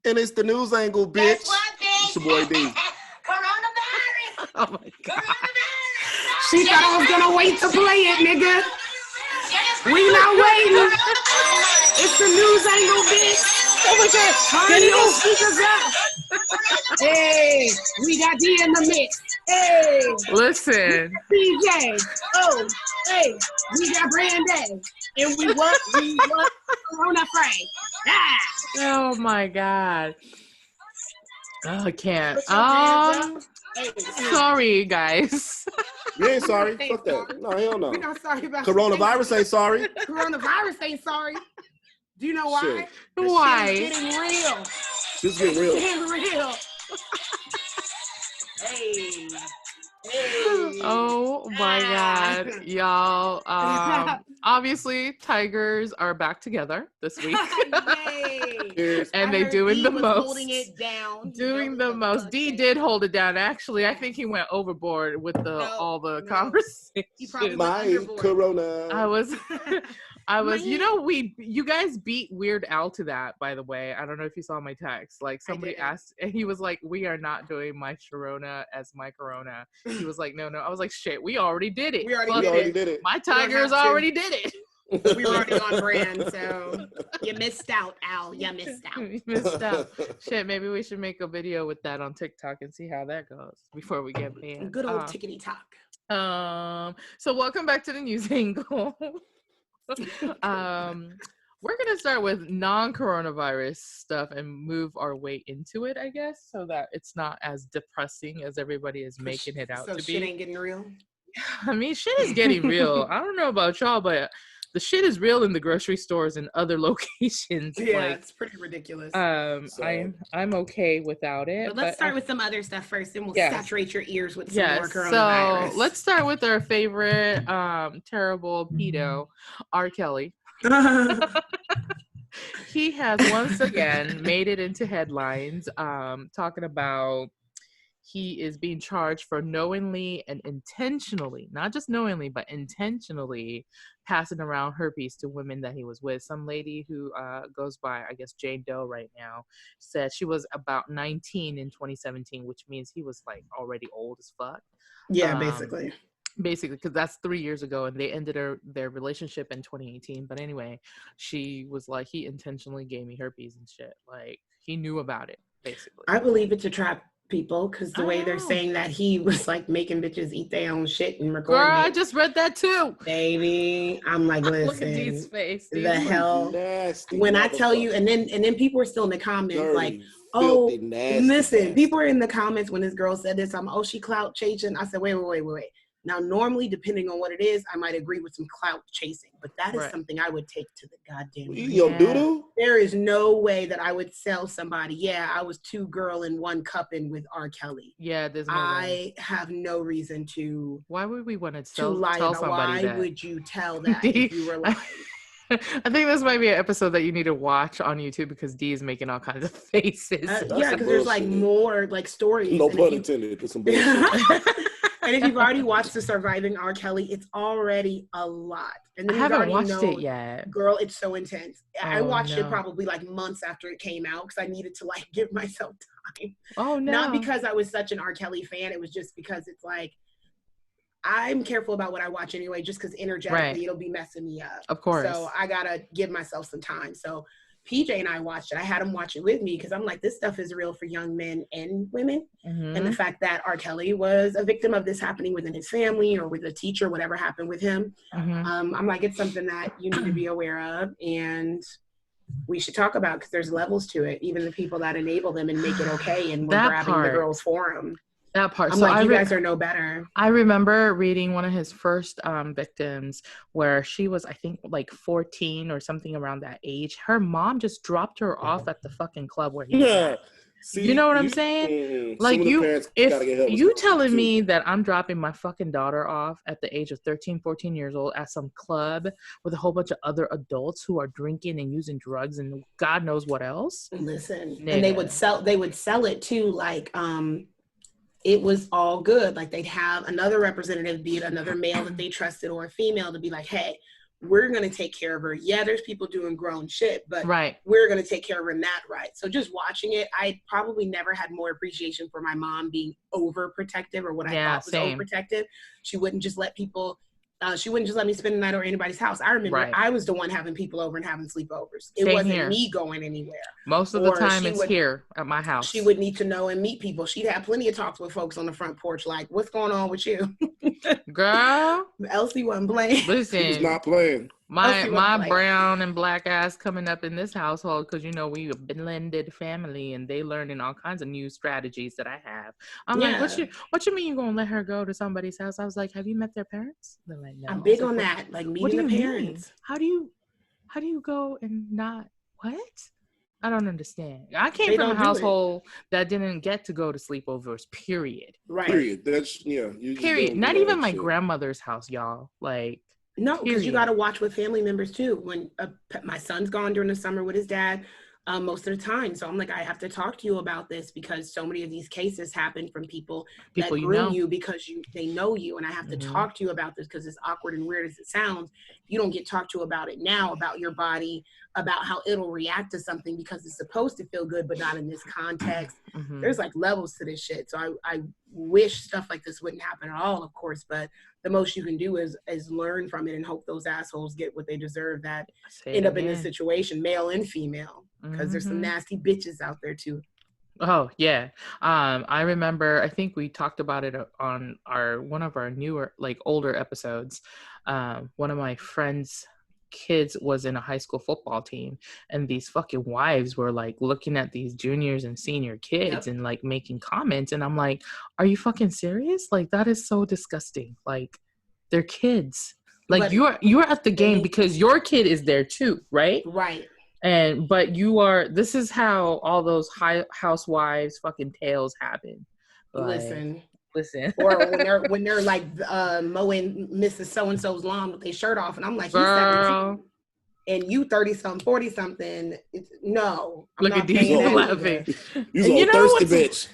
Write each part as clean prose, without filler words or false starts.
And it's the NewsAngl, bitch. Guess what, bitch? It's your boy D. Coronavirus. Oh my God. Coronavirus. She thought I was gonna wait to play it, nigga. We not waiting. It's the NewsAngl, bitch. Oh my God. Turn your speakers up. Hey, we got D in the mix. Hey, Listen. DJ. Oh, hey, we got Brandy. And we what? Corona Frank. Ah. Oh my God. Oh, I can't. Put your hands up. Hey, Sorry, guys. You ain't sorry. Ain't Fuck that. sorry. No, hell no. We're not sorry about Coronavirus ain't sorry. Coronavirus ain't sorry. Do you know why? Shit. The Why? shit is getting real. Just get real. It's getting real. Hey. Hey. Oh my God, y'all. Obviously, tigers are back together this week. Yay. Cheers. And I they heard doing D the was most. holding it down. Doing the most. D did hold it down. Actually, I think he went overboard with all the conversations. He probably My underboard. corona. I was, you guys beat Weird Al to that, by the way. I don't know if you saw my text. Like, somebody asked, and he was like, we are not doing my Sharona as my corona. He was like, no. I was like, shit, we already did it. We already did it. My tigers already did it. We were already on brand, so you missed out, Al. You missed out. You missed out. Shit, maybe we should make a video with that on TikTok and see how that goes before we get banned. Good old tickety talk. So welcome back to the NewsAngl. We're gonna start with non-coronavirus stuff and move our way into it, I guess, so that it's not as depressing as everybody is making it out to be. So shit ain't getting real? I mean, shit is getting real. I don't know about y'all, but the shit is real in the grocery stores and other locations. Yeah, like, it's pretty ridiculous. I'm okay without it. But let's start with some other stuff first, and we'll saturate your ears with some more So coronavirus. let's start with our favorite terrible pedo, R.Kelly. He has once again made it into headlines, talking about he is being charged for knowingly and intentionally, not just knowingly, but intentionally passing around herpes to women that he was with. Some lady who goes by, I guess, Jane Doe right now, said she was about 19 in 2017, which means he was like already old as fuck. Yeah, basically, because that's 3 years ago, and they ended their relationship in 2018. But anyway, she was like, he intentionally gave me herpes and shit. Like, he knew about it, basically. I believe it to trap people, because the way they're saying that he was like making bitches eat their own shit and recording Girl, it. I just read that too. Baby, I'm like, listen, look at Dee's face. the hell. Nasty when I tell you, and then people are still in the comments dirty, like, filthy, oh, nasty, listen, nasty. people are in the comments when this girl said this, she clout chasing. I said, wait. Now, normally, depending on what it is, I might agree with some clout chasing, but that is something I would take to the goddamn. Yo, doodoo? There is no way that I would sell somebody. Yeah, I was 2 girl in 1 cupping with R.Kelly. Yeah, there's no I have no reason to. Why would we want to lie tell about? somebody Why that? would you tell that if you were lying? I think this might be an episode that you need to watch on YouTube, because Dee is making all kinds of faces. Yeah, because there's like more like stories. No pun intended. There's some bullshit. And if you've already watched the Surviving R. Kelly, it's already a lot. And I then haven't watched it yet. Girl, it's so intense. I watched it no. probably like months after it came out, because I needed to like give myself time. Oh no! Not because I was such an R. Kelly fan. It was just because it's like, I'm careful about what I watch anyway, just because energetically it'll be messing me up. Of course. So I gotta give myself some time. So PJ and I watched it. I had him watch it with me, because I'm like, this stuff is real for young men and women. Mm-hmm. And the fact that R. Kelly was a victim of this happening within his family or with a teacher, whatever happened with him. Mm-hmm. I'm like, it's something that you need to be aware of, and we should talk about, because there's levels to it. Even the people that enable them and make it okay, and we're grabbing the girls for them. That part. I'm so like, you guys are no better. I remember reading one of his first victims, where she was, I think, like 14 or something around that age. Her mom just dropped her off at the fucking club where he was at. See, you know what I'm saying? Like, you telling me that I'm dropping my fucking daughter off at the age of 13, 14 years old at some club with a whole bunch of other adults who are drinking and using drugs and God knows what else. Listen, Nigga. And they would sell it too, like, it was all good. Like, they'd have another representative, be it another male that they trusted or a female, to be like, hey, we're going to take care of her. Yeah, there's people doing grown shit, but right. we're going to take care of her in that right. So just watching it, I probably never had more appreciation for my mom being overprotective, or what I thought was overprotective. She wouldn't just let people, she wouldn't just let me spend the night over anybody's house. I remember I was the one having people over and having sleepovers. It wasn't me going anywhere. Most of the time it's here at my house. She would need to know and meet people. She'd have plenty of talks with folks on the front porch like, what's going on with you? Girl. Elsie wasn't playing. Listen. She was not playing. My brown and black ass coming up in this household, because you know we a blended family and they learning all kinds of new strategies that I have. I'm like, what you mean you gonna let her go to somebody's house? I was like, have you met their parents? They're like, no. I'm big on that, like meeting the parents. Mean? How do you go and not what? I don't understand. I came from a household that didn't get to go to sleepovers, period. Right. Period. That's period. Not even my grandmother's house, y'all. Like, no, because you got to watch with family members too. When my son's gone during the summer with his dad most of the time. So I'm like, I have to talk to you about this, because so many of these cases happen from people that groom you because they know you. And I have to talk to you about this, because as awkward and weird as it sounds, you don't get talked to about it now, about your body, about how it'll react to something, because it's supposed to feel good, but not in this context. There's like levels to this shit. So I wish stuff like this wouldn't happen at all, of course, but the most you can do is learn from it and hope those assholes get what they deserve that end up in this situation, male and female, because there's some nasty bitches out there too. Oh yeah. I remember, I think we talked about it on one of our newer, like older episodes. One of my friends' kids was in a high school football team, and these fucking wives were like looking at these juniors and senior kids and like making comments, and I'm like, are you fucking serious? Like, that is so disgusting. Like, they're kids. Like, but you're at the game because your kid is there too, right? Right. But this is how all those housewives fucking tales happen. Like, listen. Or when they're like mowing Mrs. So-and-so's lawn with their shirt off, and I'm like, he's 17 and you 30-something, 40-something. No. Look at these laughing. You thirsty bitch.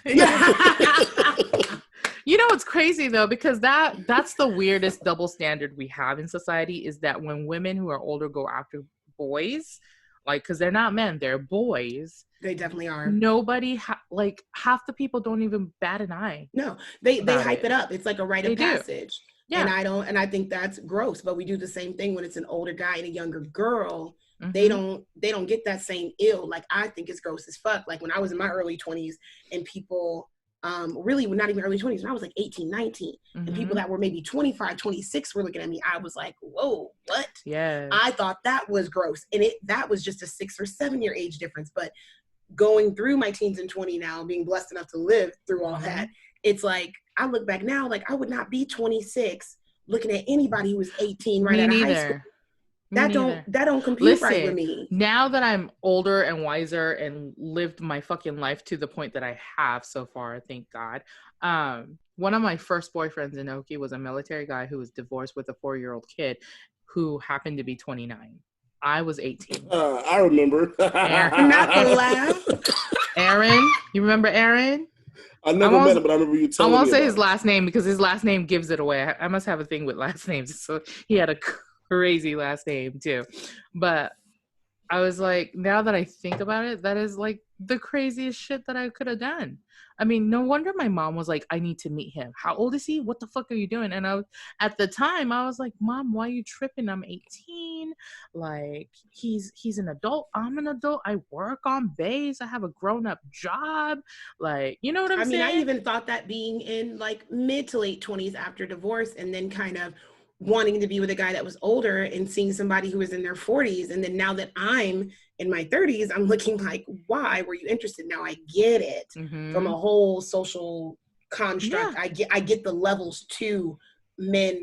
You know what's crazy though, because that's the weirdest double standard we have in society, is that when women who are older go after boys, like, because they're not men, they're boys. They definitely are. Nobody, like, half the people don't even bat an eye. No, they hype it up. It's like a rite of passage. Yeah. And I think that's gross, but we do the same thing when it's an older guy and a younger girl. They don't get that same ill. Like, I think it's gross as fuck. Like, when I was in my early 20s and people, really not even early 20s, when I was like 18, 19, and people that were maybe 25, 26 were looking at me, I was like, whoa, what? Yeah. I thought that was gross. And that was just a 6 or 7 year age difference. But going through my teens and 20 now, being blessed enough to live through all that, it's like, I look back now, like, I would not be 26 looking at anybody who was 18 right out of high school. That don't compute right with me. Now that I'm older and wiser and lived my fucking life to the point that I have so far, thank God. One of my first boyfriends in Okie was a military guy who was divorced with a 4-year-old kid who happened to be 29. I was 18. I remember. Not to laugh. Aaron, you remember Aaron? I never met him, but I remember you telling me. I won't say his last name because his last name gives it away. I must have a thing with last names. So he had a crazy last name too. But I was like, now that I think about it, that is like the craziest shit that I could have done. I mean, no wonder my mom was like, I need to meet him. How old is he? What the fuck are you doing? And at the time I was like, Mom, why are you tripping? I'm 18. Like, he's an adult. I'm an adult. I work on base. I have a grown-up job. Like, you know what I'm saying? I even thought that being in like mid to late 20s after divorce, and then kind of wanting to be with a guy that was older and seeing somebody who was in their 40s. And then now that I'm in my 30s, I'm looking like, why were you interested? Now I get it from a whole social construct. Yeah. I get the levels to men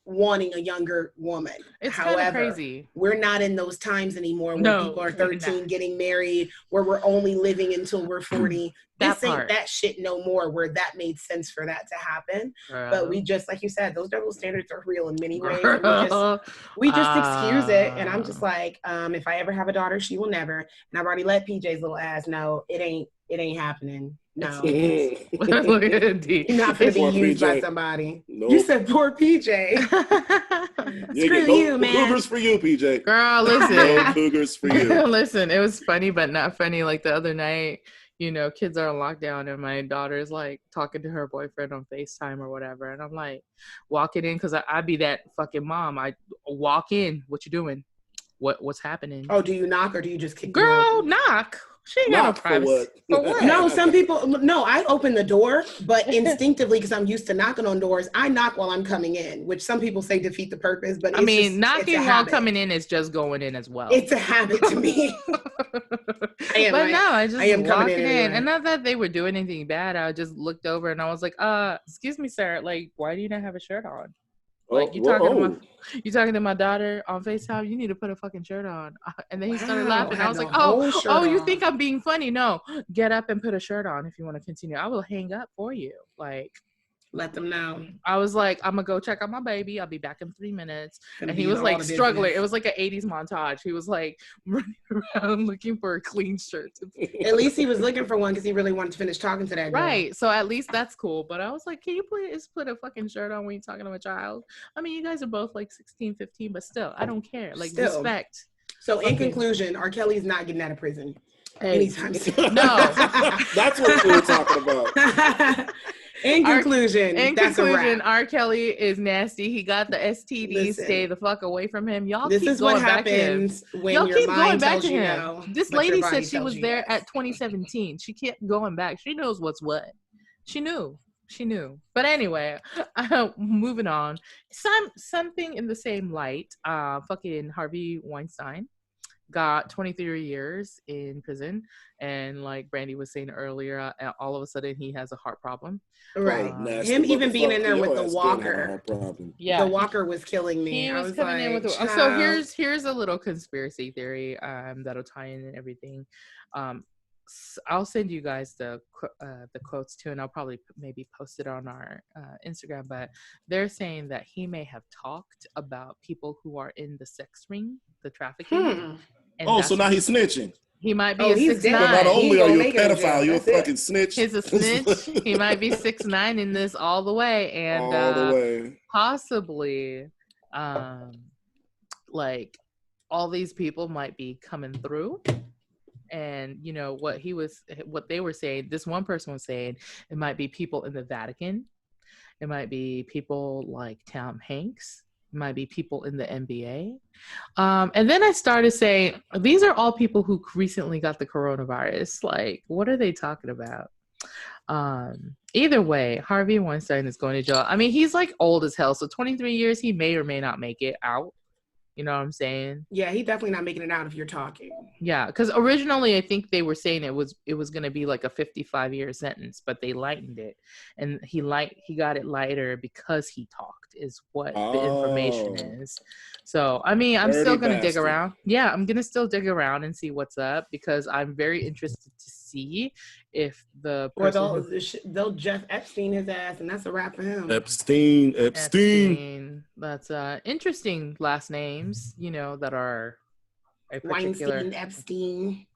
wanting a younger woman. It's kind of crazy. We're not in those times anymore where people are 13 getting married, where we're only living until we're 40. This ain't that shit no more, where that made sense for that to happen. But we just, like you said, those double standards are real in many ways. We just excuse it. And I'm just like, if I ever have a daughter, she will never. And I've already let PJ's little ass know it ain't happening. No. Look at D. You're not going to be Poor used by PJ. somebody. Nope. You said poor PJ. You Screw get no you, man. cougars for you, PJ. Girl, No listen. cougars for you. Listen, it was funny, but not funny. Like the other night, you know, kids are on lockdown and my daughter's like talking to her boyfriend on FaceTime or whatever. And I'm like walking in because I be that fucking mom. I walk in. What you doing? What's happening? Oh, do you knock or do you just kick the Girl, door? knock. She ain't got no Knock for privacy. what? For what? No, some people, no, I open the door, but instinctively, because I'm used to knocking on doors, I knock while I'm coming in, which some people say defeat the purpose, but I it's mean, just, knocking it's a while habit. coming in is just going in as well. It's a habit to me. I just am coming walking in in, anyway. and not that they were doing anything bad. I just looked over and I was like, excuse me, sir, like, why do you not have a shirt on? Like, you talking to my daughter on FaceTime, you need to put a fucking shirt on. And then he started laughing. I was like, oh, you think I'm being funny? No, get up and put a shirt on if you want to continue. I will hang up for you. Like, let them know. I was like, I'm gonna go check on my baby. I'll be back in 3 minutes. And he was like struggling. It was like an 80s montage. He was like running around looking for a clean shirt. At least he was looking for one because he really wanted to finish talking to that girl. Right. So at least that's cool. But I was like, can you please put a fucking shirt on when you're talking to a child? I mean, you guys are both like 16, 15, but still, I don't care. Like, respect. So in conclusion, R. Kelly's not getting out of prison anytime soon. No. That's what we were talking about. In conclusion, R. Kelly is nasty. He got the STD. Listen, stay the fuck away from him. Y'all this keep is going what back happens to him. when Y'all your keep mind going back tells to you him. no, This but your lady body said she tells was you there yes. at 2017. She kept going back. She knows what's what. She knew. But anyway, moving on. Something in the same light. Fucking Harvey Weinstein got 23 years in prison, and like Brandy was saying earlier, all of a sudden he has a heart problem. Right. Nasty Him even being in there motherfucker. with the Your ass walker. been having a problem. Yeah, The walker was killing me. He I was was coming in like, with the, so here's a little conspiracy theory that'll tie in and everything. I'll send you guys the quotes too, and I'll probably maybe post it on our Instagram. But they're saying that he may have talked about people who are in the sex ring, the trafficking. And so now he's snitching. He might be a 6'9". So not only are you a pedophile, you're a fucking snitch. He's a snitch. He might be 6'9" in this all the way, and all the way. possibly, like all these people might be coming through. And you know what they were saying. This one person was saying it might be people in the Vatican. It might be people like Tom Hanks. It might be people in the NBA. And then I started saying, these are all people who recently got the coronavirus. Like, what are they talking about? Either way, Harvey Weinstein is going to jail. I mean, he's like old as hell. So 23 years, he may or may not make it out. You know what I'm saying? Yeah, he definitely not making it out if you're talking. Yeah, because originally I think they were saying it was going to be like a 55-year sentence, but they lightened it, and he got it lighter because he talked, is what the information is. So I mean, I'm still gonna dig around. Yeah, I'm gonna still dig around and see what's up, because I'm very interested to see if the person or they'll Jeff Epstein his ass, and that's a wrap for him. Epstein. That's interesting last names, you know, that are a particular Weinstein, Epstein.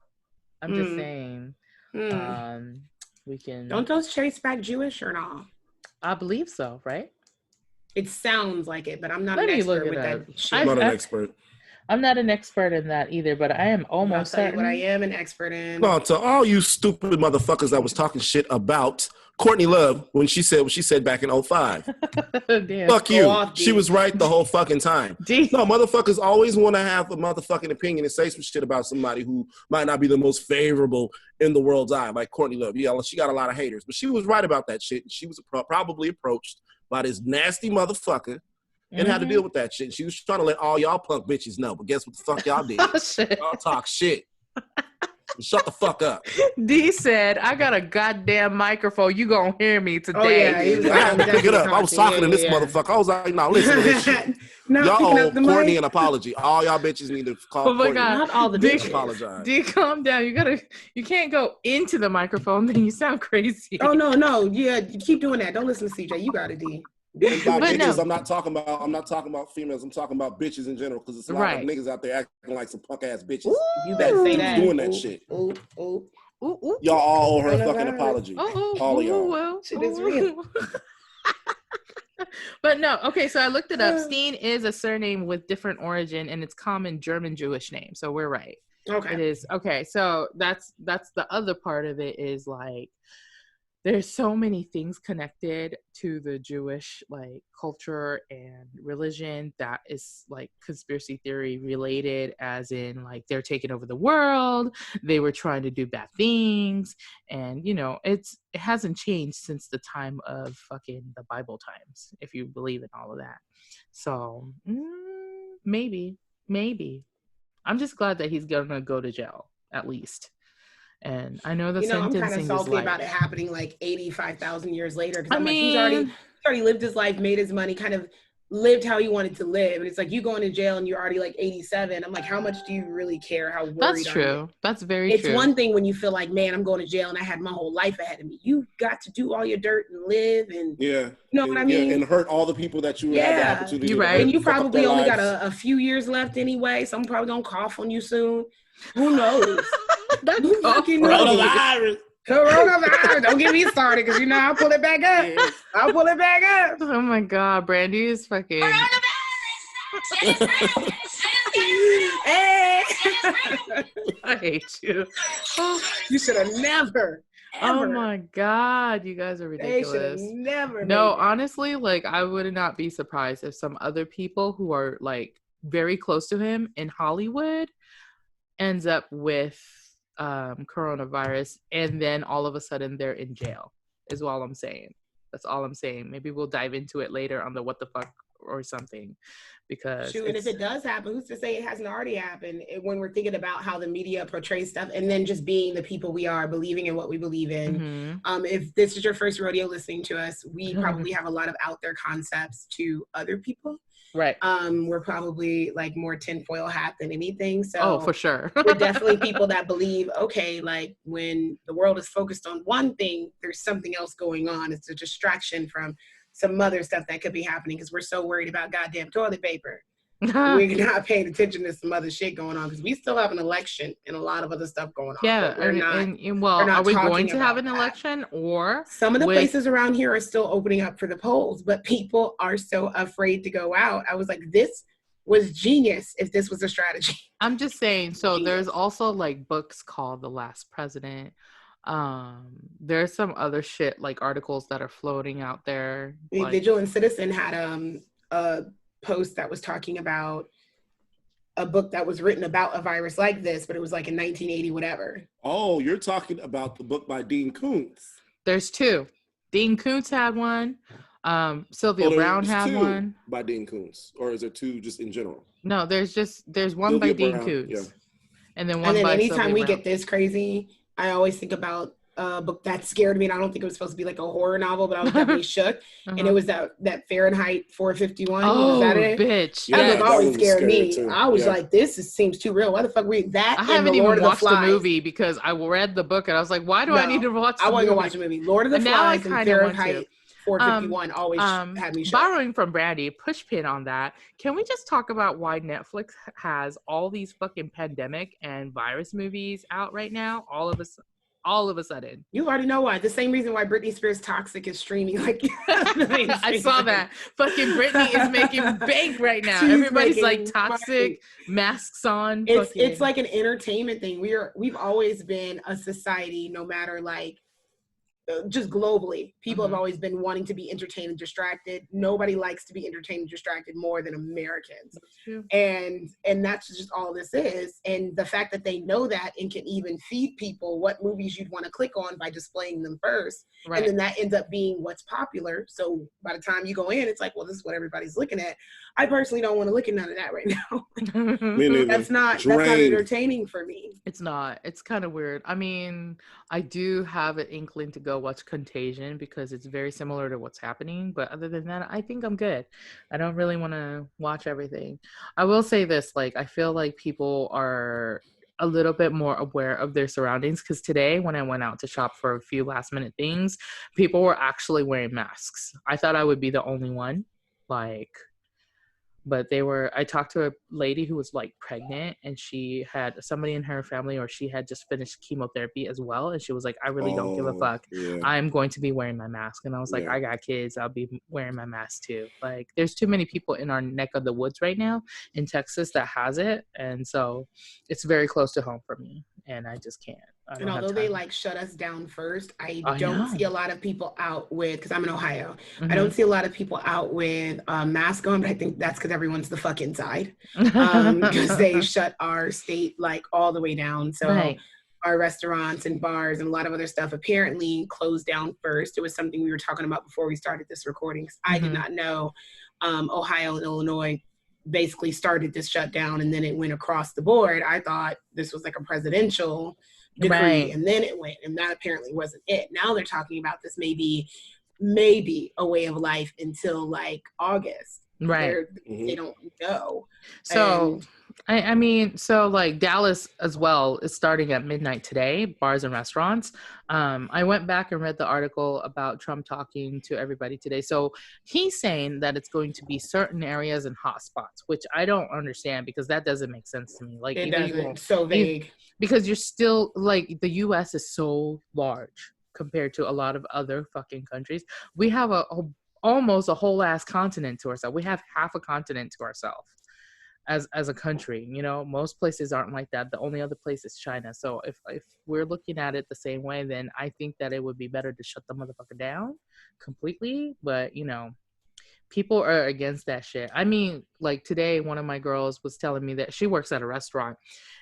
I'm just saying. We can. Don't those trace back Jewish or not? I believe so, right? It sounds like it, but I'm not Let an me look expert it with up. that shit. I'm not an expert. I'm not an expert in that either, but I am almost certain. What I am an expert in. No, to all you stupid motherfuckers that was talking shit about Courtney Love when she said what she said back in 05. Fuck you. Off, she was right the whole fucking time. No, motherfuckers always want to have a motherfucking opinion and say some shit about somebody who might not be the most favorable in the world's eye, like Courtney Love. Yeah, she got a lot of haters, but she was right about that shit. She was probably approached by this nasty motherfucker and had to deal with that shit. She was trying to let all y'all punk bitches know, but guess what the fuck y'all did? Y'all talk shit. Shut the fuck up. D said, I got a goddamn microphone. You gonna hear me today. Oh, yeah, I had to pick it up. I was talking to this motherfucker. I was like, no, listen to this shit. Y'all owe Courtney an apology. All y'all bitches need to call Courtney. Oh my God. Not all the bitches. Apologize. D, calm down. You can't go into the microphone, then you sound crazy. Oh, no. Yeah, you keep doing that. Don't listen to CJ. You got it, D. By bitches, I'm not talking about females. I'm talking about bitches in general, because there's a lot of niggas out there acting like some punk ass bitches. Ooh, you better say that. Doing that shit. Ooh. Y'all all owe her a fucking Coronavirus. apology. All of y'all. Well, Shit is real. But no, okay, so I looked it up. Steen is a surname with different origin, and it's common German Jewish name. So we're right. Okay. It is. Okay, so that's the other part of it is like there's so many things connected to the Jewish like culture and religion that is like conspiracy theory related, as in like they're taking over the world, they were trying to do bad things, and you know it hasn't changed since the time of fucking the Bible times, if you believe in all of that. So maybe I'm just glad that he's gonna go to jail at least. And I know the sentencing I'm kind of salty is like, about it happening like 85,000 years later. Because like he's already lived his life, made his money, kind of lived how he wanted to live. And it's like you going to jail and you're already like 87. I'm like, how much do you really care? How worried that's true. are you? That's very it's true. It's one thing when you feel like, man, I'm going to jail and I had my whole life ahead of me. You got to do all your dirt and live and you know what I mean? And hurt all the people that you had the opportunity to hurt. And you probably only got a few years left anyway. So I'm probably going to cough on you soon. Who knows? Who fucking knows? Coronavirus. Don't get me started because I'll pull it back up. I'll pull it back up. Oh my God, Brandy is fucking. Hey. I hate you. You should have never. Oh my God, you guys are ridiculous. They should never. No, honestly, like I would not be surprised if some other people who are like very close to him in Hollywood ends up with coronavirus, and then all of a sudden they're in jail, is all I'm saying. That's all I'm saying. Maybe we'll dive into it later on the what the fuck or something, because and if it does happen, who's to say it hasn't already happened? When we're thinking about how the media portrays stuff, and then just being the people we are, believing in what we believe in. If this is your first rodeo listening to us, we probably have a lot of out there concepts to other people. Right. We're probably like more tinfoil hat than anything. So for sure. We're definitely people that believe, okay, like when the world is focused on one thing, there's something else going on. It's a distraction from some other stuff that could be happening because we're so worried about goddamn toilet paper. We're not paying attention to some other shit going on because we still have an election and a lot of other stuff going on. Yeah, are we going to have an election? Or some of the places around here are still opening up for the polls, but people are so afraid to go out. I was like, this was genius if this was a strategy. I'm just saying. So there's also like books called The Last President. There's some other shit like articles that are floating out there. The Vigilant Citizen had a post that was talking about a book that was written about a virus like this, but it was like in 1980 whatever. Oh, you're talking about the book by Dean Koontz. There's two. Dean Koontz had one. Sylvia Brown had one by Dean Koontz, or is there two just in general? No, there's one by Dean Koontz, and then one by anytime Sylvia we Brown. Get this crazy, I always think about a book that scared me, and I don't think it was supposed to be like a horror novel, but I was definitely shook. And it was that Fahrenheit 451. Oh, was that it? Bitch! That book always scared me. Too. I was like, this seems too real. Why the fuck read that? I haven't even watched the movie because I read the book and I was like, why do I need to watch the movie? I wasn't gonna watch the movie. Lord of the Flies and Fahrenheit 451 always had me shook. Borrowing from Brandy, push pin on that. Can we just talk about why Netflix has all these fucking pandemic and virus movies out right now? All of a sudden. You already know why. The same reason why Britney Spears' Toxic is streaming. Like I saw that. Fucking Britney is making bank right now. Everybody's like Toxic, masks on. It's like an entertainment thing. We've always been a society, no matter like just globally, people have always been wanting to be entertained and distracted. Nobody likes to be entertained and distracted more than Americans. And that's just all this is. And the fact that they know that and can even feed people what movies you'd want to click on by displaying them first. Right. And then that ends up being what's popular. So by the time you go in, it's like, well, this is what everybody's looking at. I personally don't want to look at none of that right now. That's not entertaining for me. It's not. It's kind of weird. I mean, I do have an inkling to go watch Contagion because it's very similar to what's happening. But other than that, I think I'm good. I don't really want to watch everything. I will say this, like, I feel like people are a little bit more aware of their surroundings because today when I went out to shop for a few last minute things, people were actually wearing masks. I thought I would be the only one. Like, But I talked to a lady who was like pregnant, and she had somebody in her family, or she had just finished chemotherapy as well. And she was like, I really don't give a fuck. Yeah. I'm going to be wearing my mask. And I was like, I got kids. I'll be wearing my mask too. Like, there's too many people in our neck of the woods right now in Texas that has it. And so it's very close to home for me. And I just can't. And although they like shut us down first, I don't see a lot of people out with, because I'm in Ohio, I don't see a lot of people out with masks on, but I think that's because everyone's the fuck inside, because they shut our state like all the way down. So our restaurants and bars and a lot of other stuff apparently closed down first. It was something we were talking about before we started this recording. I did not know Ohio and Illinois basically started this shutdown and then it went across the board. I thought this was like a presidential decree, and then it went, and that apparently wasn't it. Now they're talking about this maybe a way of life until like August. They don't know. So I mean, so like Dallas as well is starting at midnight today, bars and restaurants. I went back and read the article about Trump talking to everybody today. So he's saying that it's going to be certain areas and hotspots, which I don't understand because that doesn't make sense to me. Like, it doesn't. It's so vague. Because you're still like, the U.S. is so large compared to a lot of other fucking countries. We have almost a whole ass continent to ourselves. We have half a continent to ourselves as a country. You know, most places aren't like that. The only other place is China. So if we're looking at it the same way, then I think that it would be better to shut the motherfucker down completely. But, you know, people are against that shit. I mean, like today, one of my girls was telling me that she works at a restaurant,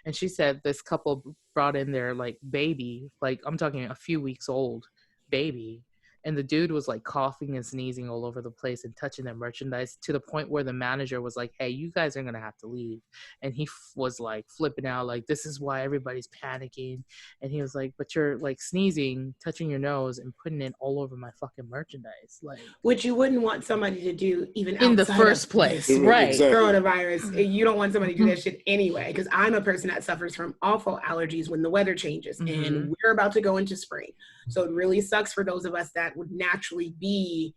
and she said this couple brought in their like baby, like I'm talking a few weeks old baby, and the dude was like coughing and sneezing all over the place and touching their merchandise to the point where the manager was like, hey, you guys are gonna have to leave. And he was like flipping out, like, this is why everybody's panicking. And he was like, but you're like sneezing, touching your nose, and putting it all over my fucking merchandise, like, which you wouldn't want somebody to do even in the first place, right? Exactly. Coronavirus, you don't want somebody to do that shit anyway, because I'm a person that suffers from awful allergies when the weather changes, and we're about to go into spring. So it really sucks for those of us that would naturally be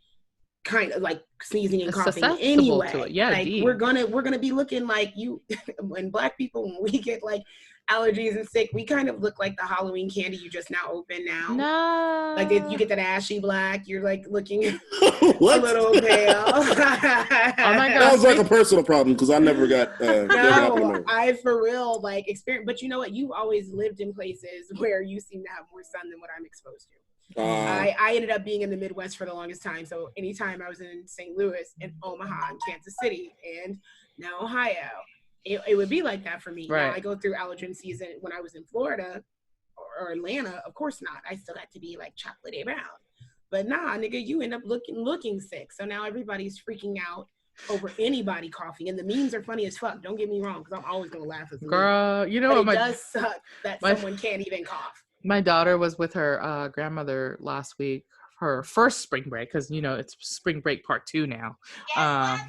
kind of like sneezing and coughing anyway. To it. Yeah, like we're gonna be looking like you when Black people, when we get like allergies and sick, we kind of look like the Halloween candy you just now open now. No, like if you get that ashy black, you're like looking a little pale. Oh my god, sounds like a personal problem because I never got no, I for real like experience. But you know what, you've always lived in places where you seem to have more sun than what I'm exposed to. I ended up being in the Midwest for the longest time. So anytime I was in St. Louis and Omaha and Kansas City and now Ohio, it would be like that for me. Right. Now I go through allergen season when I was in Florida or Atlanta. Of course not. I still got to be like chocolatey brown. But nah, nigga, you end up looking sick. So now everybody's freaking out over anybody coughing. And the memes are funny as fuck. Don't get me wrong, because I'm always going to laugh at them. Girl, you know what? It does suck that someone can't even cough. My daughter was with her grandmother last week, her first spring break, because, you know, it's spring break part 2 now. I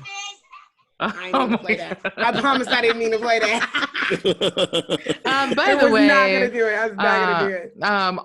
didn't mean to play that. I promise I didn't mean to play that. By the way, I was not gonna do it.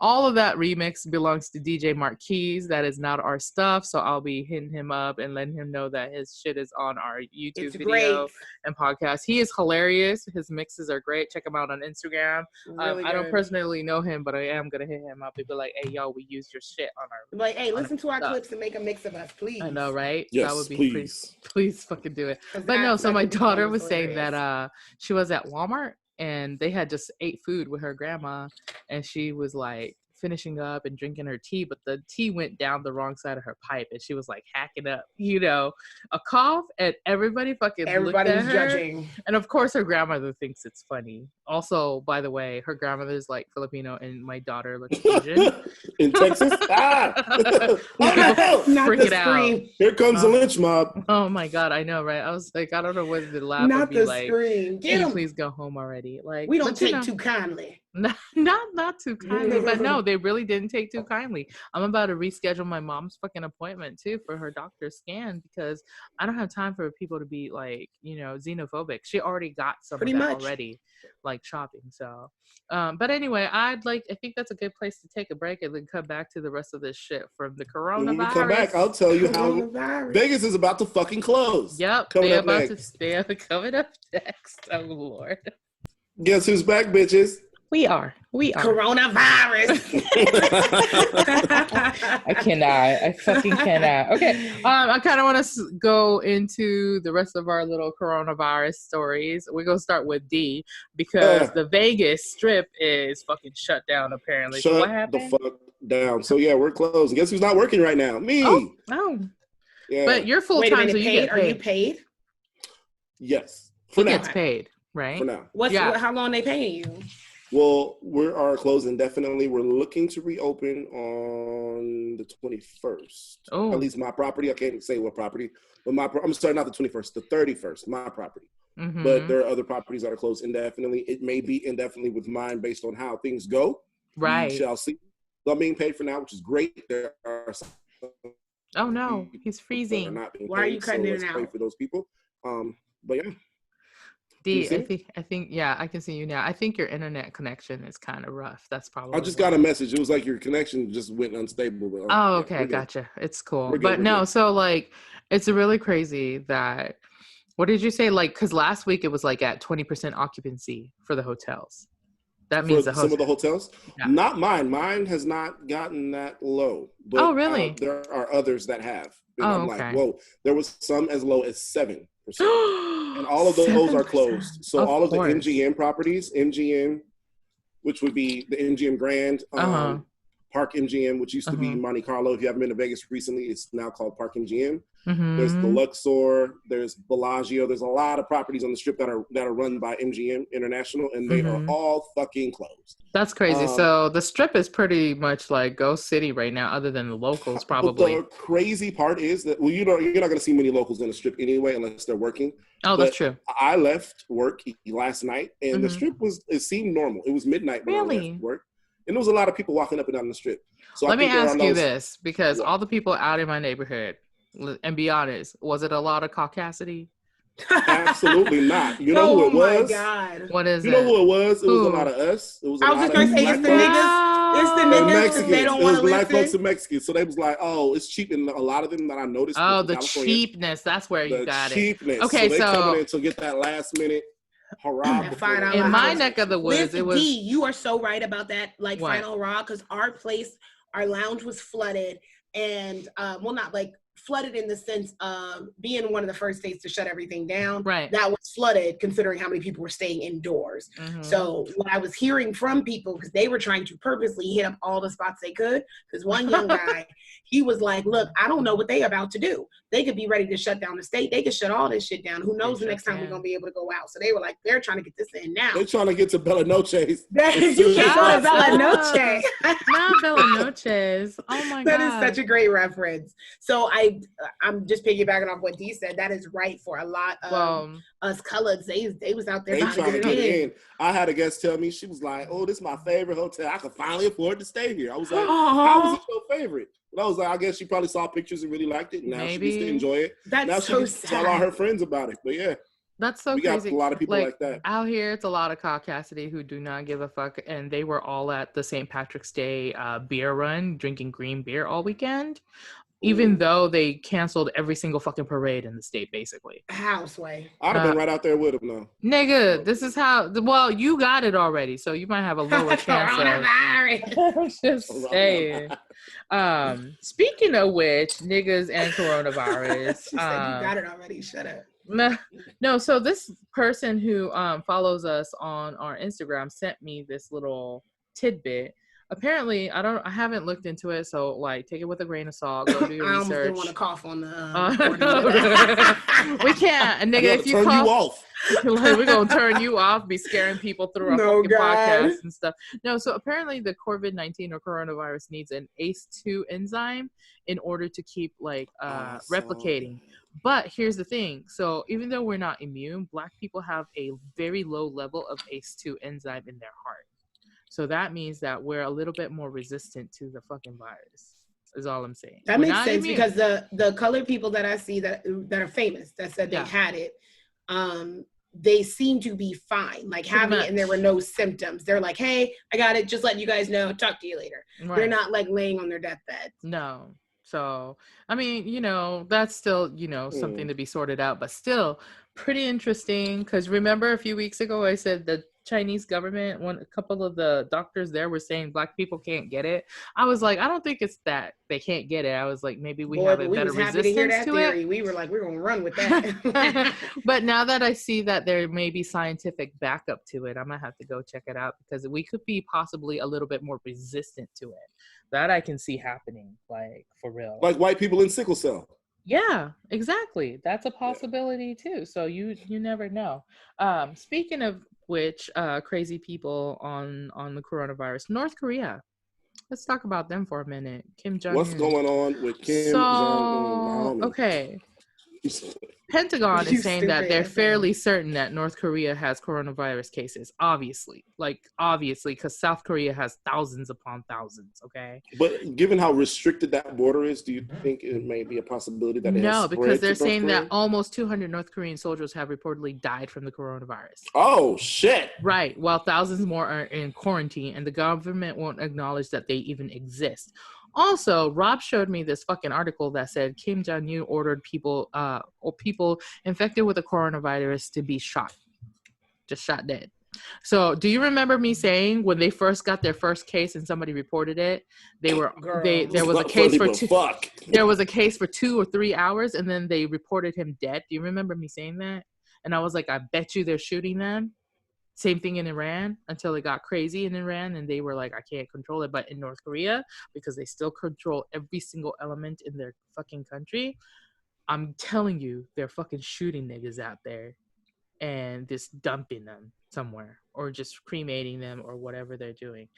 All of that remix belongs to DJ Marquise. That is not our stuff, so I'll be hitting him up and letting him know that his shit is on our YouTube video and podcast. He is hilarious. His mixes are great. Check him out on Instagram. Really I don't personally know him, but I am gonna hit him up and be like, "Hey, yo, we used your shit on our." Like, hey, listen to our clips and make a mix of us, please. I know, right? Yes, that would be please. Please fucking do it. But no, so my daughter was saying that she was at Walmart and they had just ate food with her grandma, and she was like finishing up and drinking her tea, but the tea went down the wrong side of her pipe, and she was like hacking up, you know, a cough, and everybody was judging. And of course her grandmother thinks it's funny. Also, by the way, her grandmother's like Filipino and my daughter looks Asian. In Texas? Freaking out. Here comes the lynch mob. Oh my god, I know, right? I was like, I don't know whether to laugh or be like, can you please go home already? Like, we don't take too kindly. Not too kindly, but no, they really didn't take too kindly. I'm about to reschedule my mom's fucking appointment too for her doctor's scan because I don't have time for people to be like, you know, xenophobic. She already got some of that already. like shopping. So, but anyway, I think that's a good place to take a break and then come back to the rest of this shit from the coronavirus. When we come back, I'll tell you how Vegas is about to fucking close. Yep, coming they're up about next. to stay coming up next. Oh Lord. Guess who's back, bitches? We are. Coronavirus. I cannot. I fucking cannot. Okay. I kind of want to go into the rest of our little coronavirus stories. We're going to start with D because the Vegas Strip is fucking shut down apparently. Shut so what happened? the fuck down. So yeah, we're closed. Guess who's not working right now? Me. Oh. Yeah. But you're full time, so you get paid. Are you paid? Yes. He gets paid, right? For now. How long they paying you? Well, we are closed indefinitely. We're looking to reopen on the 21st. Oh. At least my property. I can't say what property, but I'm starting out the 21st, the 31st, my property. Mm-hmm. But there are other properties that are closed indefinitely. It may be indefinitely with mine based on how things go. Right. We shall see. So I'm being paid for now, which is great. There are some Oh no, he's freezing. Why are you cutting it out? Pray for those people. But yeah. D, I think, yeah, I can see you now. I think your internet connection is kind of rough. That's probably. I just got a message. It was like your connection just went unstable. But, oh, okay, gotcha. It's cool. But no, so like, it's really crazy that. What did you say? Like, because last week it was like at 20% occupancy for the hotels. That means some of the hotels. Yeah. Not mine. Mine has not gotten that low. But, oh, really? There are others that have. And I'm okay. like, whoa. There was some as low as 7%. And all of those are closed. So all of the MGM properties, MGM, which would be the MGM Grand, Park MGM, which used to be Monte Carlo. If you haven't been to Vegas recently, it's now called Park MGM. There's the Luxor, there's Bellagio. There's a lot of properties on the Strip that are run by MGM International, and they are all fucking closed. That's crazy. So the Strip is pretty much like ghost city right now, other than the locals probably. The crazy part is that you're not going to see many locals in the Strip anyway, unless they're working. Oh, that's true. I left work last night, and the Strip it seemed normal. It was midnight when I left work. And there was a lot of people walking up and down the Strip. So let me ask you this, because all the people out in my neighborhood, and be honest, was it a lot of caucasity? Absolutely not. You know who it was? Oh my God. What is it? You know who it was? It was a lot of us. It was I was just going to say, it's the niggas. It's the niggas. Mexicans. They don't want to black folks and Mexicans. So they was like, oh, it's cheap. And a lot of them that I noticed. Oh, the cheapness. That's where you got cheapness. it. Okay, so they coming in to get that last minute. In my neck of the woods, it was. You are so right about that. Like final hurrah, because our lounge was flooded, and not like flooded in the sense of being one of the first states to shut everything down. Right. That was flooded considering how many people were staying indoors. So what I was hearing from people, because they were trying to purposely hit up all the spots they could, because one young guy, he was like, look, I don't know what they about to do. They could be ready to shut down the state. They could shut all this shit down. Who knows the next time we're going to be able to go out. So they were like, they're trying to get this in now. They're trying to get to Bella Noches. You can't go to Bella Noche. Not Bella Noches. Oh my God. That is such a great reference. So I'm just piggybacking off what Dee said. That is right for a lot of us coloreds. They was out there trying to get it in. I had a guest tell me, she was like, oh, this is my favorite hotel. I can finally afford to stay here. I was like, how is it your favorite? And I was like, I guess she probably saw pictures and really liked it. Now she gets to enjoy it. That's now so she gets to tell all her friends about it. But yeah. That's so crazy. We got a lot of people like that. Out here, it's a lot of caucasity who do not give a fuck. And they were all at the St. Patrick's Day beer run, drinking green beer all weekend. Even though they canceled every single fucking parade in the state, basically. Houseway. I'd have been right out there with them, though. Nigga, this is how... Well, you got it already, so you might have a lower chance of... I'm just saying. Speaking of which, niggas and coronavirus... She said you got it already. Shut up. No, so this person who follows us on our Instagram sent me this little tidbit. Apparently, I haven't looked into it, so like take it with a grain of salt. Go do your research. I almost didn't want to cough on the. We can't, and nigga. If you turn cough, you off. We're gonna turn you off. Be scaring people through a fucking podcast and stuff. No, so apparently the COVID-19 or coronavirus needs an ACE2 enzyme in order to keep replicating. But here's the thing. So even though we're not immune, Black people have a very low level of ACE2 enzyme in their heart. So that means that we're a little bit more resistant to the fucking virus, is all I'm saying. That makes sense because the colored people that I see that are famous that said they had it, they seem to be fine, like having it and there were no symptoms. They're like, hey, I got it, just letting you guys know, talk to you later. Right. They're not like laying on their deathbed. No. So, I mean, you know, that's still, you know, something to be sorted out, but still pretty interesting. Because remember a few weeks ago, I said the Chinese government, a couple of the doctors there were saying Black people can't get it. I was like, I don't think it's that they can't get it. I was like, maybe we have a better resistance to it. We were like, we're going to run with that. But now that I see that there may be scientific backup to it, I'm going to have to go check it out because we could be possibly a little bit more resistant to it. That I can see happening, like, for real. Like white people in sickle cell. Yeah, exactly. That's a possibility too. So you never know. Speaking of which, crazy people on the coronavirus, North Korea. Let's talk about them for a minute. Kim Jong-un. What's going on with Kim Jong-un? Okay. Pentagon is saying that they're fairly certain that North Korea has coronavirus cases. Obviously, because South Korea has thousands upon thousands. Okay. But given how restricted that border is, do you think it may be a possibility that no, because they're saying that almost 200 North Korean soldiers have reportedly died from the coronavirus. Oh shit! Right. While thousands more are in quarantine, and the government won't acknowledge that they even exist. Also, Rob showed me this fucking article that said Kim Jong-un ordered people infected with the coronavirus to be shot. Just shot dead. So, do you remember me saying when they first got their first case and somebody reported it, there was a case for 2 or 3 hours and then they reported him dead. Do you remember me saying that? And I was like, I bet you they're shooting them. Same thing in Iran until it got crazy in Iran and they were like, I can't control it. But in North Korea, because they still control every single element in their fucking country, I'm telling you, they're fucking shooting niggas out there and just dumping them somewhere or just cremating them or whatever they're doing.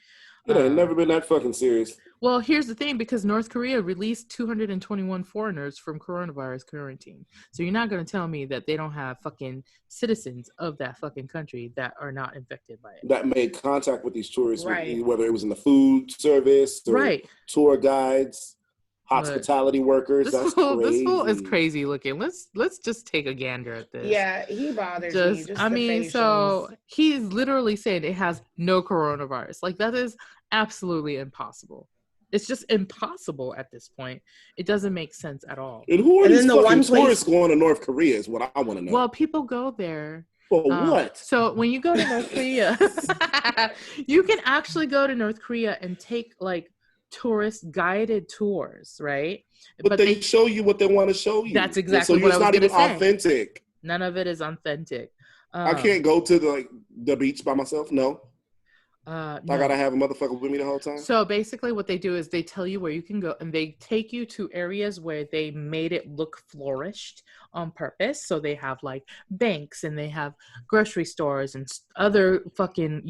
It ain't never been that fucking serious. Well, here's the thing, because North Korea released 221 foreigners from coronavirus quarantine. So you're not going to tell me that they don't have fucking citizens of that fucking country that are not infected by it. That made contact with these tourists, right. Whether it was in the food service or tour guides, hospitality workers. This fool is crazy looking. Let's just take a gander at this. Yeah, he bothers me. Just I mean, so he's literally saying it has no coronavirus. Like, that is absolutely impossible. It's just impossible at this point. It doesn't make sense at all. And who are these fucking tourists going to North Korea is what I want to know. Well, people go there. For what? So when you go to North Korea, you can actually go to North Korea and take, like, tourist guided tours, right? But they show you what they want to show you. That's exactly what I was going to say. So it's not even authentic. None of it is authentic. I can't go to the beach by myself. No. I gotta have a motherfucker with me the whole time. So basically what they do is they tell you where you can go and they take you to areas where they made it look flourished on purpose. So they have like banks and they have grocery stores and other fucking,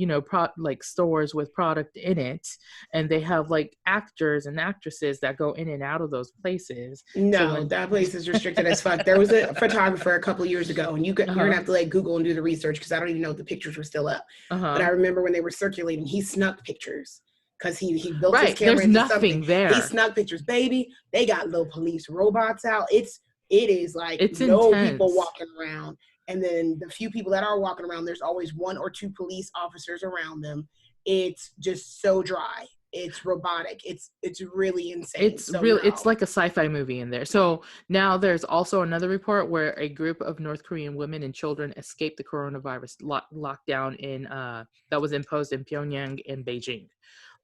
like stores with product in it. And they have like actors and actresses that go in and out of those places. No, that place is restricted as fuck. There was a photographer a couple of years ago and you're gonna have to like Google and do the research because I don't even know if the pictures were still up. But I remember when they were circulating, he snuck pictures because he built his camera. There's nothing there. He snuck pictures, baby. They got little police robots out. It is like it's no intense. People walking around, and then the few people that are walking around, there's always 1 or 2 police officers around them. It's just so dry. It's robotic. It's really insane. It's like a sci-fi movie in there. So now there's also another report where a group of North Korean women and children escaped the coronavirus lockdown that was imposed in Pyongyang and Beijing.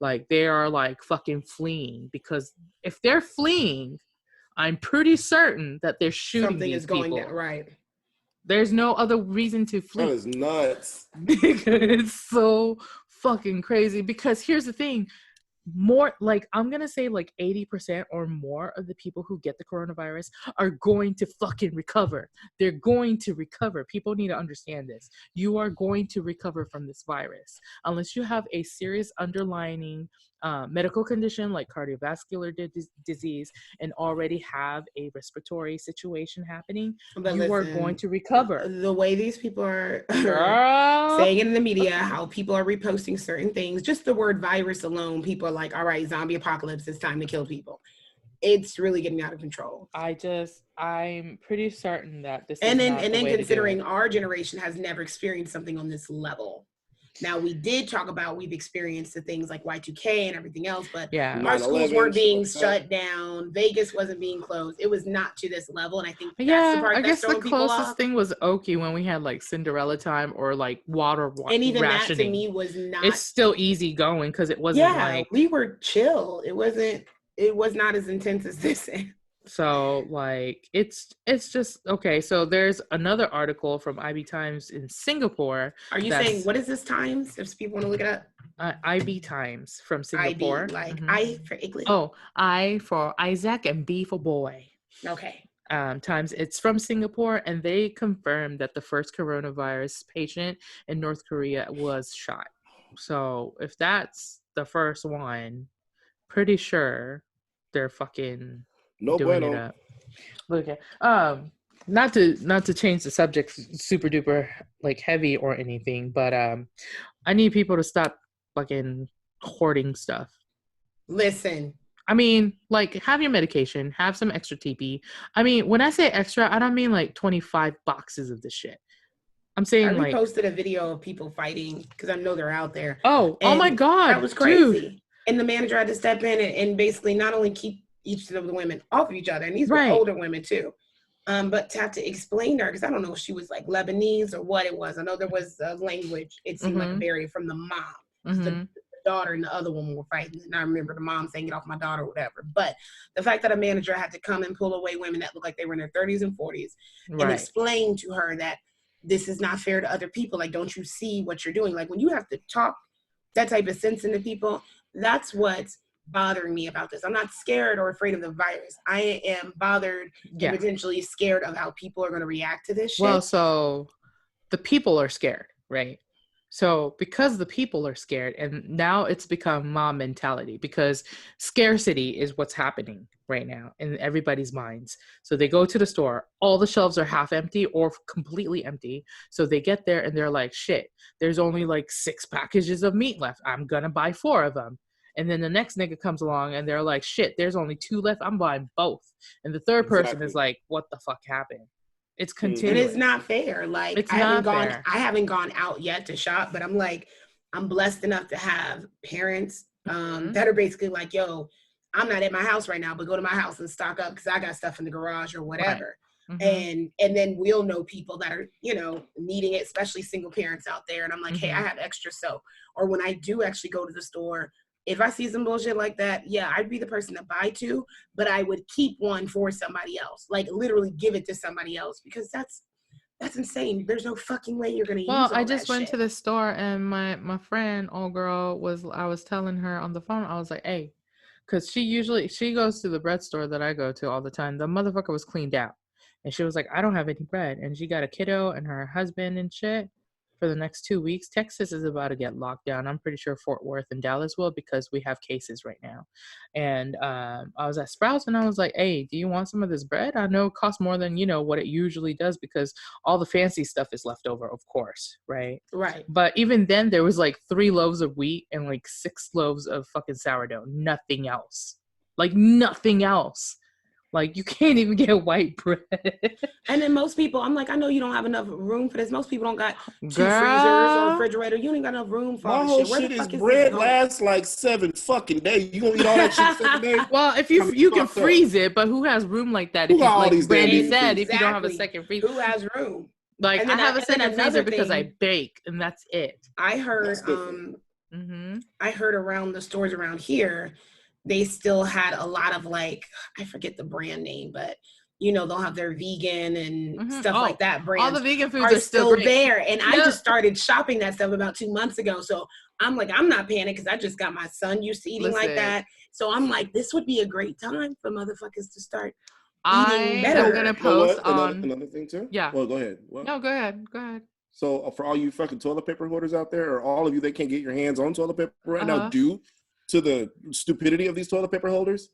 Like, they are like fucking fleeing, because if they're fleeing, I'm pretty certain that they're shooting something these is going people. down, right? There's no other reason to flee. That is nuts. It's so fucking crazy, because here's the thing. More like, I'm gonna say like 80% or more of the people who get the coronavirus are going to fucking recover. They're going to recover. People need to understand this. You are going to recover from this virus unless you have a serious underlying medical condition like cardiovascular disease and already have a respiratory situation happening. You are going to recover. The way these people are saying it in the media, how people are reposting certain things, just the word virus alone, people are like, all right, zombie apocalypse, it's time to kill people. it's really getting out of control. I'm pretty certain that this and is then not and the then way considering to do it. our generation has never experienced something on this level. Now, we did talk about we've experienced the things like Y2K and everything else, but Yeah. our schools 9/11, weren't being shit like shut down. Vegas wasn't being closed. It was not to this level, and I think that's the Yeah, part I that's guess the throwing people closest off. thing was Oki when we had like Cinderella time or like water And even that to rationing. me was not. It's still easy going because it wasn't like. We were chill. It was not as intense as this. So like it's just okay. So there's another article from IB Times in Singapore. Are you saying what is this Times? If people want to look it up. IB Times from Singapore. IB, like I for English. Oh, I for Isaac and B for boy. Okay. Times it's from Singapore, and they confirmed that the first coronavirus patient in North Korea was shot. So if that's the first one, pretty sure they're fucking doing it up. Okay. Not to change the subject super duper like heavy or anything, but I need people to stop fucking hoarding stuff. Listen. I mean, like, have your medication, have some extra TP. I mean, when I say extra, I don't mean like 25 boxes of this shit. I'm saying I like posted a video of people fighting because I know they're out there. Oh my God. That was crazy. Dude. And the manager had to step in and basically not only keep each of the women off of each other, and these were older women too, but to have to explain to her, because I don't know if she was like Lebanese or what it was. I know there was a language, it seemed like a barrier from the mom. The daughter and the other woman were fighting, and I remember the mom saying, "Get off my daughter," or whatever. But the fact that a manager had to come and pull away women that looked like they were in their 30s and 40s and explain to her that this is not fair to other people. Like, don't you see what you're doing? Like, when you have to talk that type of sense into people, that's what's bothering me about this. I'm not scared or afraid of the virus. I am bothered and potentially scared of how people are going to react to this shit. Well, so the people are scared, right? So because the people are scared, and now it's become mom mentality, because scarcity is what's happening right now in everybody's minds. So they go to the store, all the shelves are half empty or completely empty. So they get there and they're like, shit, there's only like 6 packages of meat left. I'm gonna buy 4 of them. And then the next nigga comes along and they're like, shit, there's only 2 left. I'm buying both. And the third person is like, what the fuck happened? It's continuous. And it's not fair. Like, I haven't gone out yet to shop, but I'm like, I'm blessed enough to have parents that are basically like, yo, I'm not at my house right now, but go to my house and stock up because I got stuff in the garage or whatever. And then we'll know people that are, you know, needing it, especially single parents out there. And I'm like, hey, I have extra soap. Or when I do actually go to the store, if I see some bullshit like that, yeah, I'd be the person to buy 2, but I would keep 1 for somebody else. Like, literally give it to somebody else, because that's insane. There's no fucking way you're gonna use all I just went shit. to the store, and my friend, old girl, I was telling her on the phone, I was like, hey, because she goes to the bread store that I go to all the time. The motherfucker was cleaned out. And she was like, I don't have any bread. And she got a kiddo and her husband and shit for the next 2 weeks. Texas is about to get locked down. I'm pretty sure Fort Worth and Dallas will, because we have cases right now. And I was at Sprouts and I was like, hey, do you want some of this bread? I know it costs more than, you know, what it usually does, because all the fancy stuff is left over, of course, right? Right. But even then, there was like 3 loaves of wheat and like 6 loaves of fucking sourdough. Nothing else. Like, nothing else. Like, you can't even get white bread. And then most people, I'm like, I know you don't have enough room for this. Most people don't got 2 freezers or refrigerator. You ain't got enough room for all this shit. My whole shit is bread lasts like 7 fucking days. You gonna eat all that shit 7 days? Well, if you can freeze it, but who has room like that? If you, like Brandy said, if you don't have a second freezer. Who has room? Like, I have a second freezer because I bake, and that's it. I heard I heard around the stores around here, they still had a lot of, like, I forget the brand name, but you know, they'll have their vegan and stuff like that. Brands all the vegan foods are still there. And I just started shopping that stuff about 2 months ago. So I'm like, I'm not panicking because I just got my son used to eating like that. So I'm like, this would be a great time for motherfuckers to start eating better. I'm gonna post on another thing too. Yeah. Well, go ahead. What? No, go ahead. So for all you fucking toilet paper hoarders out there, or all of you that can't get your hands on toilet paper right now, due to the stupidity of these toilet paper holders,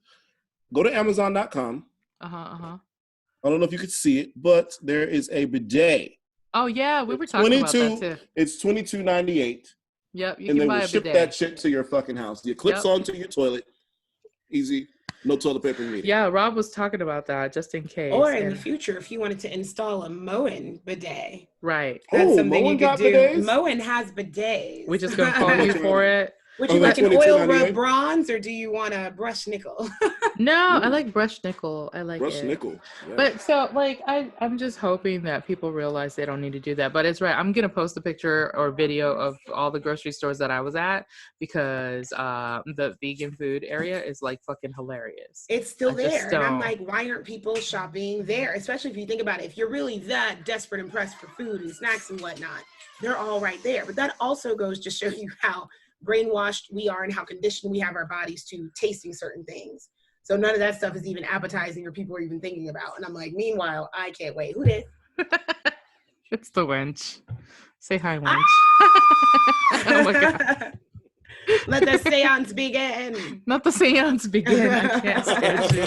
go to Amazon.com. I don't know if you could see it, but there is a bidet. Oh yeah, we were talking about that too. It's $22.98. Yep, you can buy a bidet. Ship that shit to your fucking house. It clips onto your toilet. Easy. No toilet paper needed. Yeah, Rob was talking about that just in case. Or in the future, if you wanted to install a Moen bidet. Right. That's something Moen you could got do. bidets? Moen has bidets. We're just going to call you for it. Would you like an oil rub bronze or do you want a brush nickel? No, I like brush nickel. I like brush it. nickel. Yeah. But so like I'm just hoping that people realize they don't need to do that. But it's right. I'm gonna post a picture or video of all the grocery stores that I was at because the vegan food area is like fucking hilarious. It's still there. And I'm like, why aren't people shopping there? Especially if you think about it. If you're really that desperate and pressed for food and snacks and whatnot, they're all right there. But that also goes to show you how brainwashed we are and how conditioned we have our bodies to tasting certain things. So none of that stuff is even appetizing or people are even thinking about. And I'm like, meanwhile, I can't wait. Who did? It's the wench. Say hi, wench. Oh my God. Let the seance begin. Not the seance begin. I can't stand you.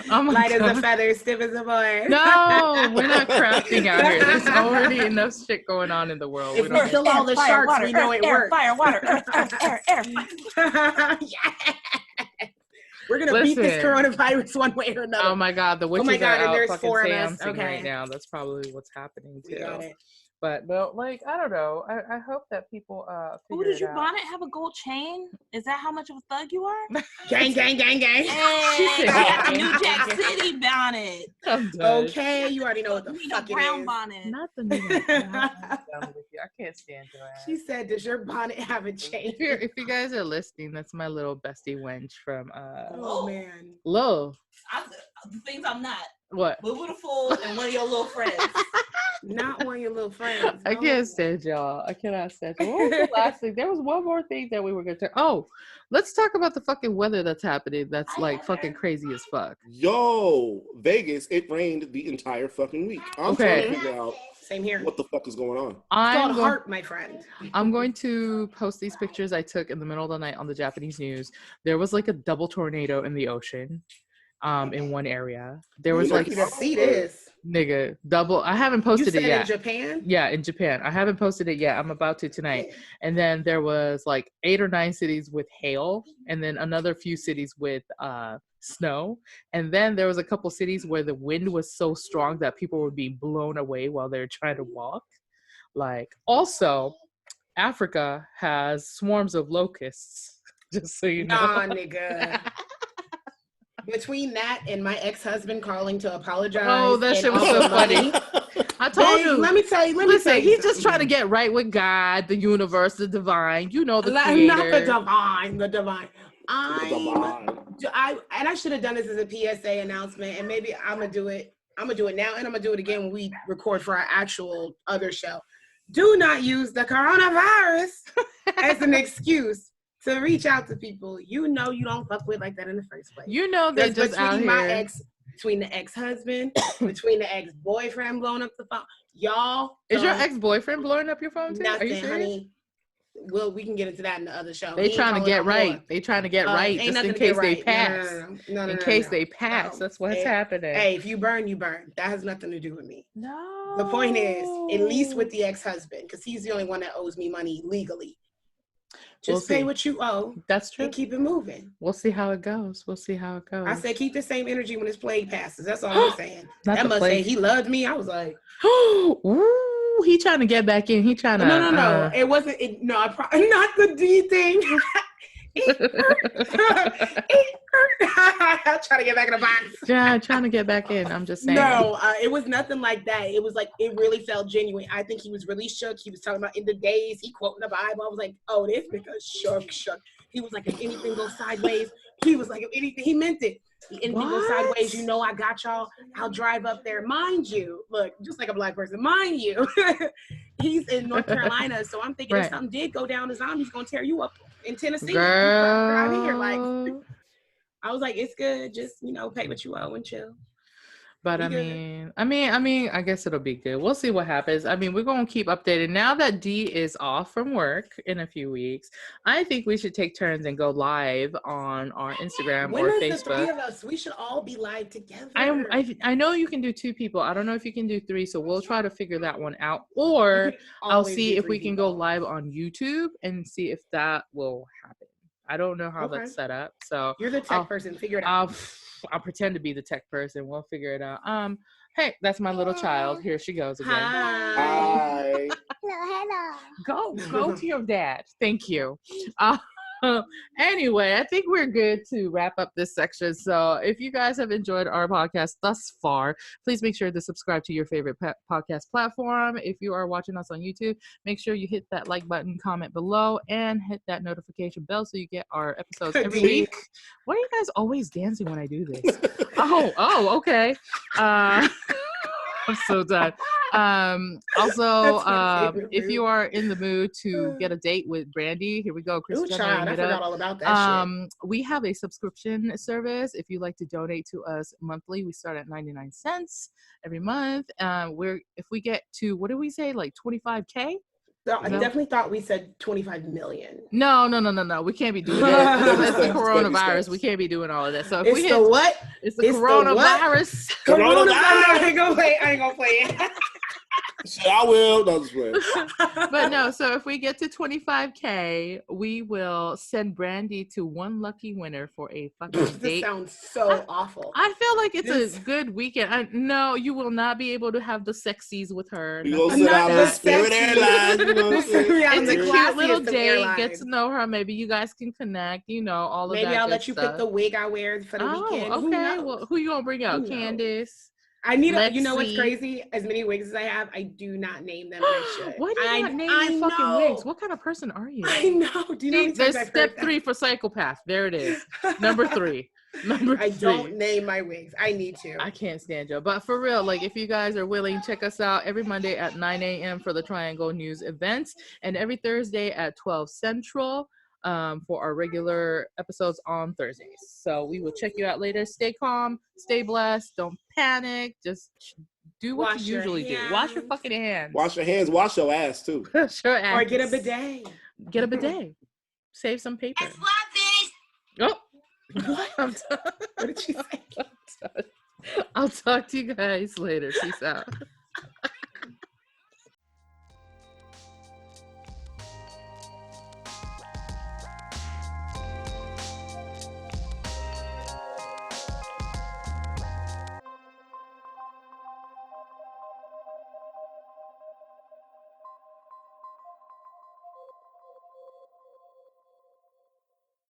Oh my Light God. as a feather, stiff as a board. No, we're not crafting out here. There's already enough shit going on in the world. If we kill all the sharks, we know it works. Fire, water, earth, air. Yeah. We're gonna beat this coronavirus one way or another. Oh my God, the witches are out there's fucking 4 of us. seancing Okay. right now. That's probably what's happening too. We got it. But like, I don't know. I hope that people Oh, did your bonnet have a gold chain? Is that how much of a thug you are? Gang, gang, gang, gang. Hey, got the New Jack City bonnet. Okay, you already know what the fuck brown it is. Bonnet. Not the new one. I'm done with you. I can't stand Joanne. She said, "Does your bonnet have a chain?" If you guys are listening, that's my little bestie wench from Oh man. Lil. The things I'm not. What? Beautiful and one of your little friends. Not one of your little friends. I can't stand y'all. I cannot stand y'all. What was the last thing? There was one more thing that we were going to Oh, let's talk about the fucking weather that's happening. That's like fucking crazy as fuck. Yo, Vegas, it rained the entire fucking week. I'm trying to figure out Same here. what the fuck is going on. It's called heart, my friend. I'm going to post these pictures I took in the middle of the night on the Japanese news. There was like a double tornado in the ocean. In one area, there was like see this nigga double. I haven't posted it yet. In Japan? Yeah, in Japan. I haven't posted it yet. I'm about to tonight. And then there was like 8 or 9 cities with hail, and then another few cities with snow. And then there was a couple cities where the wind was so strong that people were being blown away while they're trying to walk. Like, also, Africa has swarms of locusts. Just so you know. Nah, nigga. Between that and my ex-husband calling to apologize. Oh, that shit was so funny. I told you. Let me tell you. He's just trying to get right with God, the universe, the divine. You know, the creator. Not the divine. The divine. I should have done this as a PSA announcement, and maybe I'm gonna do it. I'm gonna do it now, and I'm gonna do it again when we record for our actual other show. Do not use the coronavirus as an excuse to reach out to people you know you don't fuck with like that in the first place. You know they're just out here. Between the ex-husband, between the ex-boyfriend blowing up the phone, y'all. Is your ex-boyfriend blowing up your phone too? Nothing, Are you serious? Honey. Well, we can get into that in the other show. They trying to get right. They trying to get right just in case they pass. In case they pass, that's what's happening. Hey, if you burn, you burn. That has nothing to do with me. No. The point is, at least with the ex-husband, because he's the only one that owes me money legally. Just pay what you owe. That's true. And keep it moving. We'll see how it goes. I said keep the same energy when this plague passes. That's all I'm saying. That must say he loved me. I was like, ooh, he trying to get back in. He trying to. No. It wasn't. Not the D thing. It hurt. Trying to get back in the box. Yeah, trying to get back in. I'm just saying. No, it was nothing like that. It was like, it really felt genuine. I think he was really shook. He was talking about in the days. He quoting the Bible. I was like, oh, this nigga shook. He was like, if anything goes sideways. He was like, if anything, he meant it. If anything goes sideways, you know I got y'all. I'll drive up there. Mind you, look, just like a black person, mind you, he's in North Carolina. So I'm thinking if something did go down, the zombie's going to tear you up in Tennessee. Girl. Here. Like, I was like, it's good. Just, pay what you owe and chill. But I mean, I guess it'll be good. We'll see what happens. I mean, we're going to keep updated. Now that D is off from work in a few weeks, I think we should take turns and go live on our Instagram or Facebook. The 3 of us? We should all be live together. I know you can do 2 people. I don't know if you can do 3, so we'll try to figure that one out. Or I'll see if we can go live on YouTube and see if that will happen. I don't know how that's set up. So you're the tech person. Figure it out. I'll pretend to be the tech person. We'll figure it out. Hey, that's my little child. Here she goes again. Hi. Hello. Go to your dad. Thank you. Anyway, I think we're good to wrap up this section. So if you guys have enjoyed our podcast thus far, please make sure to subscribe to your favorite podcast platform. If you are watching us on YouTube, make sure you hit that like button, comment below, and hit that notification bell so you get our episodes every week. Why are you guys always dancing when I do this? Okay. I'm so done. Also, if you are in the mood to get a date with Brandy, here we go. Chris, I forgot all about that shit. We have a subscription service. If you'd like to donate to us monthly, we start at 99 cents every month. If we get to, what do we say, like 25K? No, I definitely thought we said 25 million. No. We can't be doing that. It's the coronavirus. We can't be doing all of that. So if it's the what? It's the coronavirus. Coronavirus. I ain't gonna play it. Shit, I will. No, just play. But no, so if we get to 25K, we will send Brandy to one lucky winner for a fucking date. This sounds so awful. I feel like it's a good weekend. No, you will not be able to have the sexies with her. You gonna sit out on Spirit Airlines. It's a cute little date. Get to know her. Maybe you guys can connect. All of that. Maybe I'll let you pick the wig I wear for the weekend. Okay. Well, who you gonna bring out? Candace. I need you know what's crazy? As many wigs as I have, I do not name them. I should. Why do you not name your fucking wigs? What kind of person are you? I know. Do you know? There's step 3 for psychopath. There it is. Number 3. I don't name my wigs. I need to. I can't stand you. But for real, like if you guys are willing, check us out every Monday at 9 a.m. for the Triangle News events, and every Thursday at 12 Central. For our regular episodes on Thursdays. So we will check you out later. Stay calm, stay blessed, don't panic. Just do what you usually do. Wash your fucking hands. Wash your hands, wash your ass too. Sure, ass. Or get a bidet. Get a bidet. Save some paper. That's What did she say? I'll talk to you guys later. Peace out.